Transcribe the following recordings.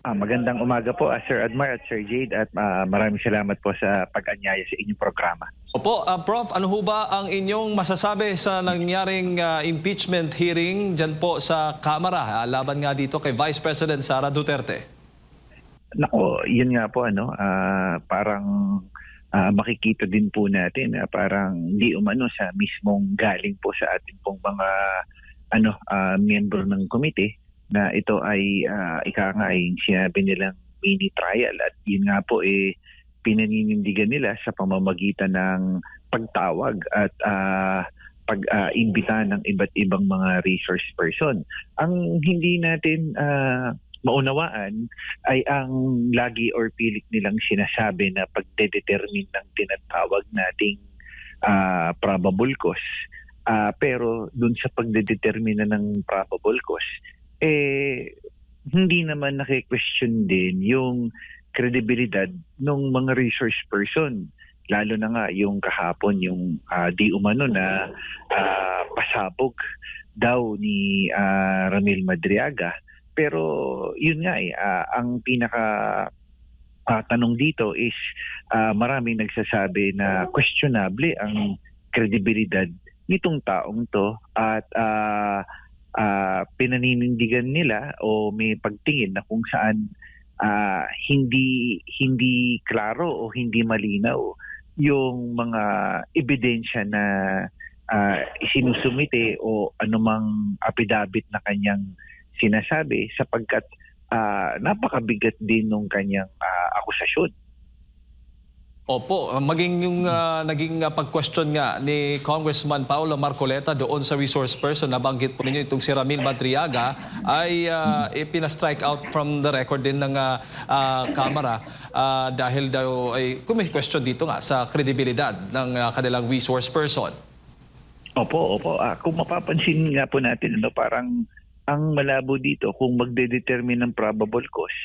Magandang umaga po, Sir Admar at Sir Jade at maraming salamat po sa pag-anyaya sa inyong programa. Opo, Prof, ano ho ba ang inyong masasabi sa nangyaring impeachment hearing dyan po sa Kamara laban nga dito kay Vice President Sara Duterte? Nako, yun nga po parang makikita din po natin na parang di umano sa mismong galing po sa ating pong mga miyembro ng komite na ito ay ika nga ay sinabi nilang mini trial at yun nga po pinaninindigan nila sa pamamagitan ng pagtawag at pag-imbita ng iba't ibang mga resource person. Ang hindi natin maunawaan ay ang lagi or pilit nilang sinasabi na pagdedetermine ng tinatawag nating probable cause. Pero dun sa pagdedetermine ng probable cause, hindi naman naki-question din yung kredibilidad ng mga resource person. Lalo na nga yung kahapon, yung di umano na pasabog daw ni Ramil Madriaga. Pero yun nga ang pinaka tanong dito is maraming nagsasabi na questionable ang kredibilidad nitong taong to at pinaninindigan nila o may pagtingin na kung saan hindi klaro o hindi malinaw yung mga ebidensya na isinusumite o anumang affidavit na kanyang sinasabi sapagkat napakabigat din nung kanyang akusasyon. Opo, maging yung naging pag-question nga ni Congressman Paulo Marcoleta doon sa resource person, nabanggit po ninyo itong si Ramil Madriaga, ay pina-strike out from the record din ng Kamara dahil daw ay kung may question dito nga sa kredibilidad ng kanilang resource person. Opo. Kung mapapansin nga po natin, parang ang malabo dito kung magde-determine ng probable cause,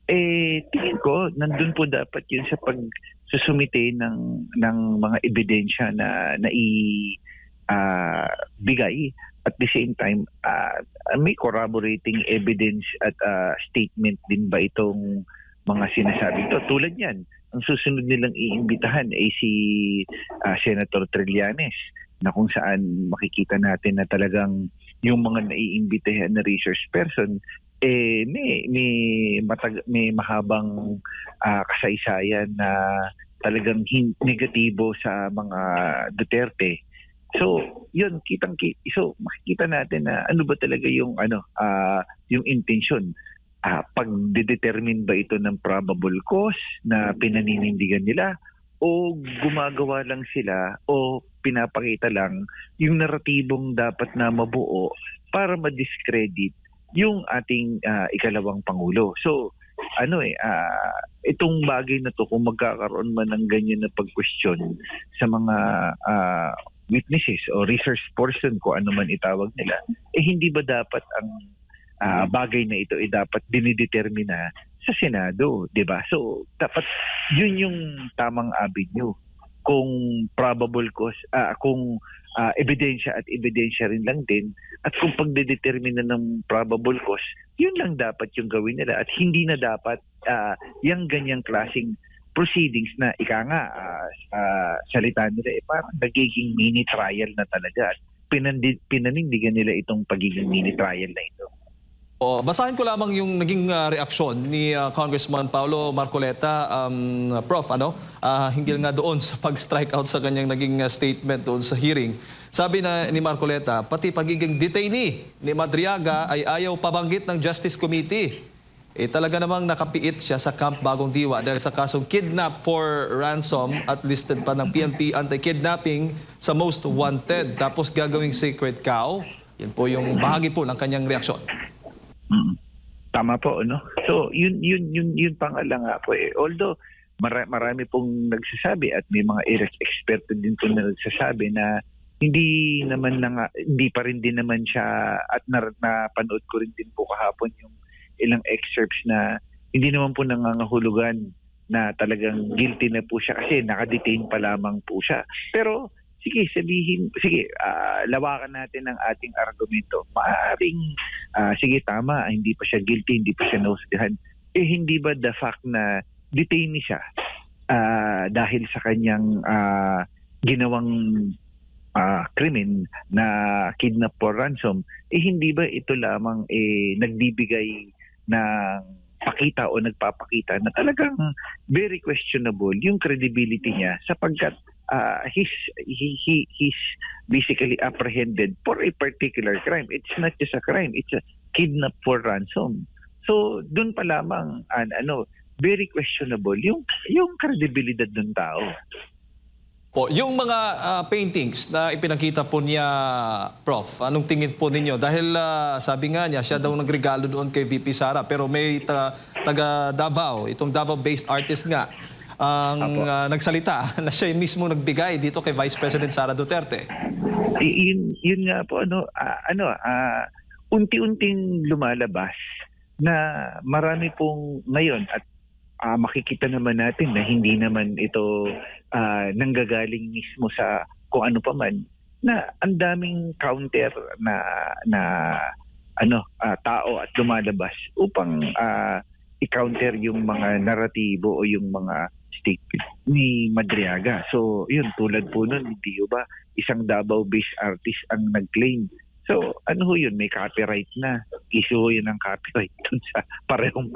tingin ko nandun po dapat yun sa pagsusumite ng mga ebidensya na bigay. At the same time, may corroborating evidence at statement din ba itong mga sinasabi ito. Tulad yan, ang susunod nilang iimbitahan ay si Senator Trillanes, na kung saan makikita natin na talagang yung mga naiimbitahan na resource person may mahabang kasaysayan na talagang negatibo sa mga Duterte. So, yun so makikita natin na ano ba talaga yung yung intention. Pag-determine ba ito ng probable cause na pinaninindigan nila o gumagawa lang sila o pinapakita lang yung naratibong dapat na mabuo para ma-discredit yung ating ikalawang Pangulo. So, itong bagay na to, kung magkakaroon man ng ganyan na pag-question sa mga witnesses o resource person, kung ano man itawag nila, hindi ba dapat ang bagay na ito dapat dinidetermina sa Senado, di ba? So, dapat yun yung tamang avenue. Kung probable cause, kung ebidensya at ebidensya rin lang din, at kung pagdedetermina ng probable cause, yun lang dapat yung gawin nila at hindi na dapat yung ganyang klaseng proceedings na salita nila parang nagiging mini trial na talaga at pinanindigan nila itong pagiging mini trial na ito. Basahin ko lamang yung naging reaksyon ni Congressman Paulo Marcoleta, Prof, hinggil nga doon sa pag-strike out sa kanyang naging statement doon sa hearing. Sabi na ni Marcoleta, pati pagiging detainee ni Madriaga ay ayaw pabanggit ng Justice Committee. Talaga namang nakapiit siya sa Camp Bagong Diwa dahil sa kasong kidnap for ransom at listed pa ng PNP anti-kidnapping sa most wanted. Tapos gagawing sacred cow. Yan po yung bahagi po ng kanyang reaksyon. Tama po, no? So, yun pa nga lang po Although, marami pong nagsasabi at may mga expert din po na nagsasabi na hindi pa rin din naman siya at napanood ko rin din po kahapon yung ilang excerpts na hindi naman po nangangahulugan na talagang guilty na po siya kasi nakadetain pa lamang po siya. Pero, lawakan natin ang ating argumento. Maaaring, tama, hindi pa siya guilty, hindi pa siya nahusgahan. hindi ba the fact na detainee siya dahil sa kanyang ginawang krimen na kidnap for ransom, hindi ba ito lamang nagbibigay ng pakita o nagpapakita na talagang very questionable yung credibility niya sapagkat he's basically apprehended for a particular crime. It's not just a crime, it's a kidnap for ransom. So doon pa lamang very questionable yung kredibilidad ng tao. Po, yung mga paintings na ipinakita po niya, Prof, anong tingin po ninyo? Dahil sabi nga niya, siya daw nagregalo doon kay VP Sara, pero may taga Davao, itong Davao-based artist nga, ang nagsalita na siya mismo nagbigay dito kay Vice President Sara Duterte. Yun nga po, unti-unting lumalabas na marami pong ngayon at makikita naman natin na hindi naman ito nanggagaling mismo sa kung ano pa man, na ang daming counter na tao at lumalabas upang i-counter yung mga naratibo o yung mga statement ni Madriaga. So yun, tulad po nun, hindi ba isang Davao-based artist ang nag-claim. So, yun, may copyright na. Issue yun ng copyright dun sa parehong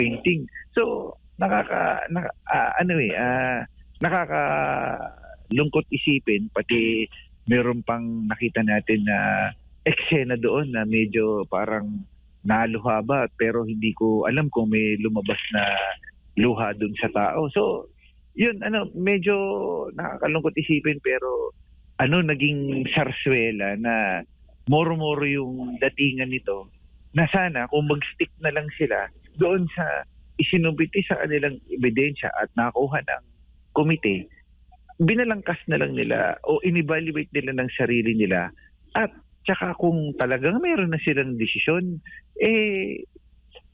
painting. So, nakakalungkot isipin, pati meron pang nakita natin na eksena doon na medyo parang naluha ba, pero hindi ko alam kung may lumabas na luha dun sa tao. So, yun, medyo nakakalungkot isipin, pero naging sarswela na moro-moro yung datingan nito, na sana kung mag-stick na lang sila doon sa isinubiti sa kanilang ebidensya at nakuha ng komite, binalangkas na lang nila o in-evaluate nila ng sarili nila, at tsaka kung talagang meron na silang desisyon,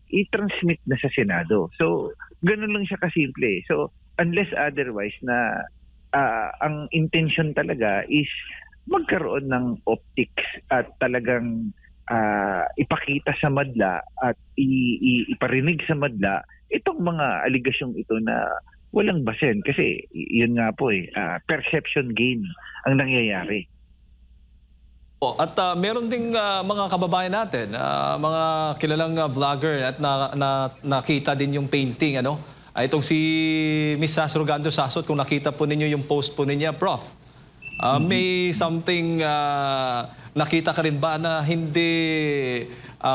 i-transmit na sa Senado. So, ganun lang siya kasimple. So, unless otherwise na ang intention talaga is magkaroon ng optics at talagang ipakita sa madla at iparinig sa madla itong mga aligasyong ito na walang basen. Kasi yun nga po perception game ang nangyayari. At meron ding mga kababayan natin, mga kilalang vlogger at nakita din yung painting. Itong si Miss Sasrogando Sasot, kung nakita po ninyo yung post po niya, Prof. May something nakita ka rin ba na hindi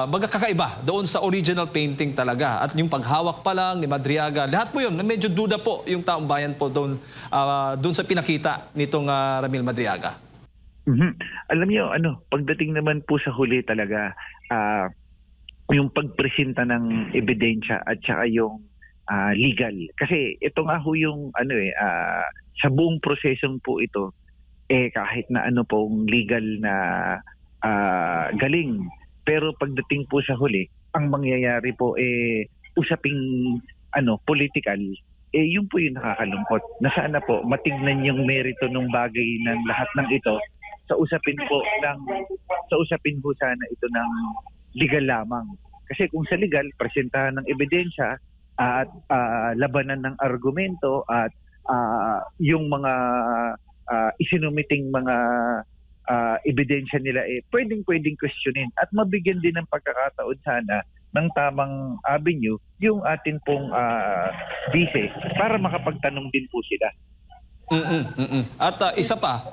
kakaiba doon sa original painting talaga? At yung paghawak pa lang ni Madriaga, lahat po yun, medyo duda po yung taong bayan po doon sa pinakita nitong Ramil Madriaga. Alam niyo, pagdating naman po sa huli talaga, yung pagpresenta ng ebidensya at saka yung legal. Kasi ito nga ho yung sa buong prosesong po ito, kahit na pong legal na galing. Pero pagdating po sa huli, ang mangyayari po usaping political, yun po yung nakakalungkot. Na sana po matignan yung merito ng bagay ng lahat ng ito sa usapin po sana ito ng legal lamang. Kasi kung sa legal, presentahan ng ebidensya at labanan ng argumento at yung mga isinumiting mga ebidensya nila pwedeng questionin at mabigyan din ng pagkakataon sana ng tamang avenue yung atin pong bise para makapagtanong din po sila. At isa pa,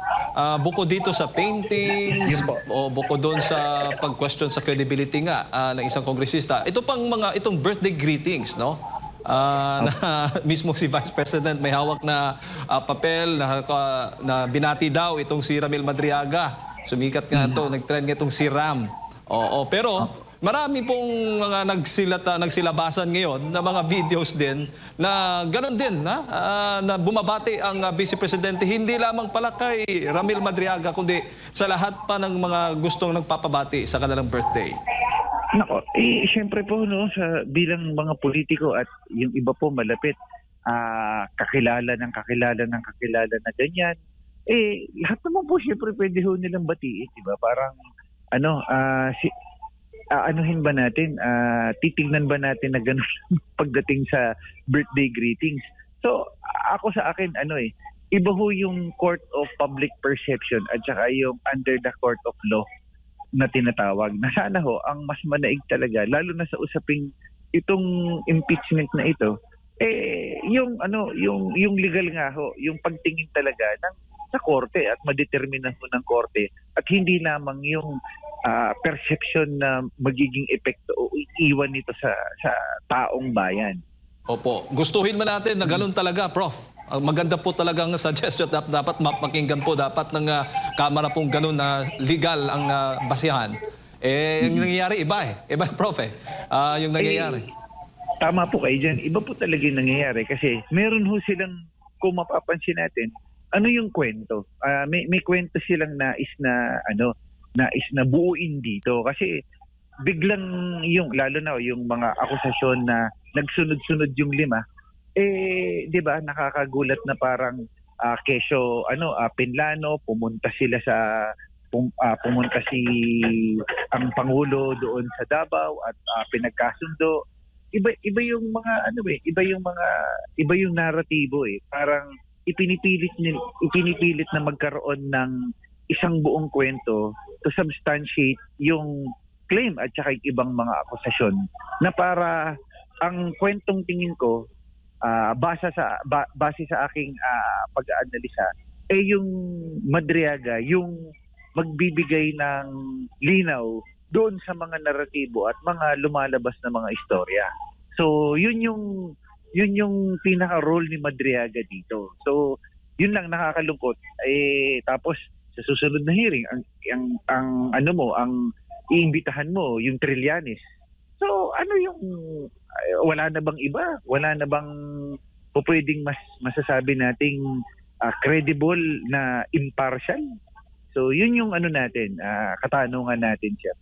bukod dito sa paintings o bukod doon sa pag-question sa credibility nga ng isang kongresista, itong birthday greetings, no? Na mismo si Vice President may hawak na papel na binati daw itong si Ramil Madriaga. Sumikat nga ito, nag-trend nga itong si Ram. Pero marami pong mga nagsilabasan ngayon na mga videos din na gano'n din na bumabati ang Vice Presidente hindi lamang pala kay Ramil Madriaga kundi sa lahat pa ng mga gustong nagpapabati sa kanilang birthday. Nako, siyempre po bilang mga politiko at yung iba po malapit, kakilala na ganyan, lahat naman po siyempre pwede ho nilang batiin, di ba? Parang aanuhin ba natin, titignan ba natin na gano'n pagdating sa birthday greetings? So, ako sa akin, iba ho yung court of public perception at saka yung under the court of law na tinatawag. Na sana ho, ang mas manaig talaga, lalo na sa usaping itong impeachment na ito, yung legal nga ho, yung pagtingin talaga sa korte at madeterminan ho ng korte at hindi lamang yung perception na magiging epekto o iiwan nito sa taong bayan. Opo. Gustuhin man natin na ganun talaga, Prof. Maganda po talagang suggestion. Dapat mapakinggan po dapat ng Kamara pong ganun na legal ang basihan. Yung nangyayari, iba eh. Iba, Prof yung nangyayari. Tama po kayo dyan. Iba po talaga yung nangyayari kasi meron ho silang, kung mapapansin natin, ano yung kwento? May kwento silang nais na buuin dito kasi biglang lalo na yung mga akusasyon na nagsunod-sunod yung 5, 'di ba, nakakagulat na parang kesyo Pinlano, pumunta ang pangulo doon sa Davao at pinagkasundo. Iba yung mga iba yung naratibo parang ipinipilit na magkaroon ng isang buong kwento to substantiate yung claim at saka yung ibang mga akusasyon na para ang kwentong tingin ko base sa aking pag-aanalisa yung Madriaga yung magbibigay ng linaw doon sa mga naratibo at mga lumalabas na mga istorya. So yun yung pinaka-role ni Madriaga dito. So yun lang nakakalungkot. Tapos sa susunod na hearing ang iimbitahan mo yung Trillanes. So wala na bang iba? Wala na bang pwedeng masasabi nating credible na impartial? So yun yung natin, katanungan natin, Chef.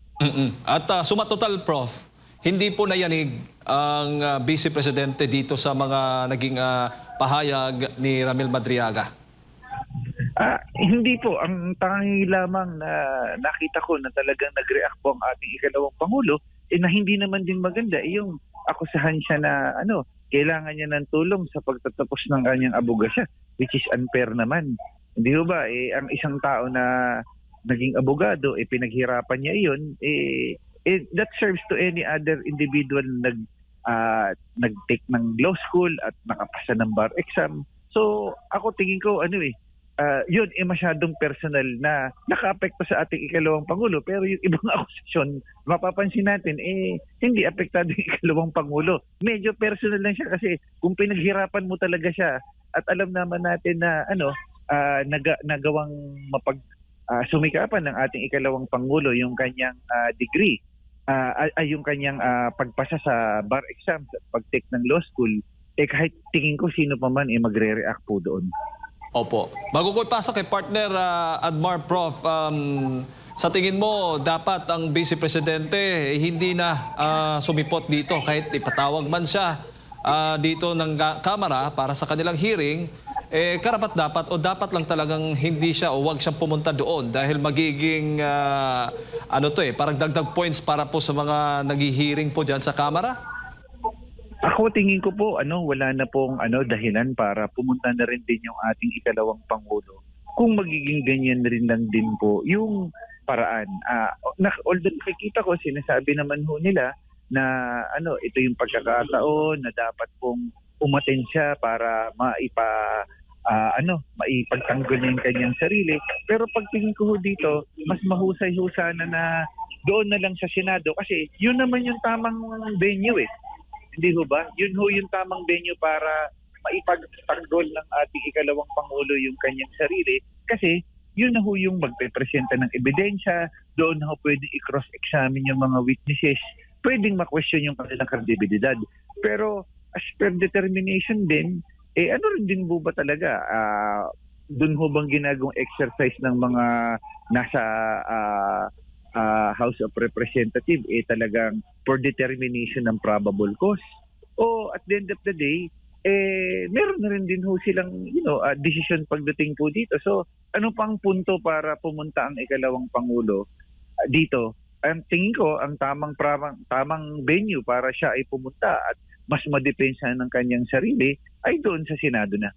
At sumatotal, Prof, hindi po nayanig ang Vice Presidente dito sa mga naging pahayag ni Ramil Madriaga. Hindi po. Ang tangi lamang na nakita ko na talagang nag-react po ang ating ikalawang Pangulo, na hindi naman din maganda, yung akusahan siya na kailangan niya ng tulong sa pagtatapos ng kanyang abogasya, which is unfair naman. Hindi ba? Ang isang tao na naging abogado, pinaghirapan niya iyon, that serves to any other individual na nag-take ng law school at nakapasa ng bar exam. So, ako tingin ko, yun masyadong personal na naka-apekto sa ating ikalawang Pangulo. Pero yung ibang akusasyon, mapapansin natin, hindi apektado yung ikalawang Pangulo. Medyo personal lang siya kasi kung pinaghirapan mo talaga siya at alam naman natin na nagawang sumikapan ng ating ikalawang Pangulo yung kanyang degree, yung kanyang pagpasa sa bar exam, pag-take ng law school, kahit tingin ko sino pa man magre-react po doon. Opo. Bago ko ipasa kay partner Admar, Prof, sa tingin mo dapat ang Vice Presidente hindi na sumipot dito kahit ipatawag man siya dito ng Kamara para sa kanilang hearing, karapat dapat o dapat lang talagang hindi siya o wag siyang pumunta doon dahil magiging parang dagdag points para po sa mga naghi-hearing po diyan sa Kamara? Ako tingin ko po wala na pong dahilan para pumunta na rin din yung ating ikalawang Pangulo. Kung magiging ganyan rin lang din po yung paraan. Although nakikita ko sinasabi naman ho nila na ito yung pagkakataon na dapat pong umaten siya para maipagtanggol niya yung kanyang sarili. Pero pagtingin ko ho dito, mas mahusay ho sana na doon na lang sa Senado kasi yun naman yung tamang venue Hindi ho ba? Yun ho yung tamang venue para maipagtanggol ng ating ikalawang Pangulo yung kanyang sarili kasi yun na ho yung magpe-presenta ng ebidensya, doon na ho pwedeng i-cross-examine yung mga witnesses, pwedeng ma-question yung kanilang kredibilidad. Pero as per determination din, rin din po ba talaga? Doon ho bang ginagawang exercise ng mga nasa House of Representatives talagang for determination ng probable cause? O at the end of the day, meron na rin din ho silang decision pagdating po dito. So ano pang punto para pumunta ang ikalawang Pangulo dito ang tingin ko ang tamang venue para siya ay pumunta at mas madepensa ng kanyang sarili ay doon sa Senado na.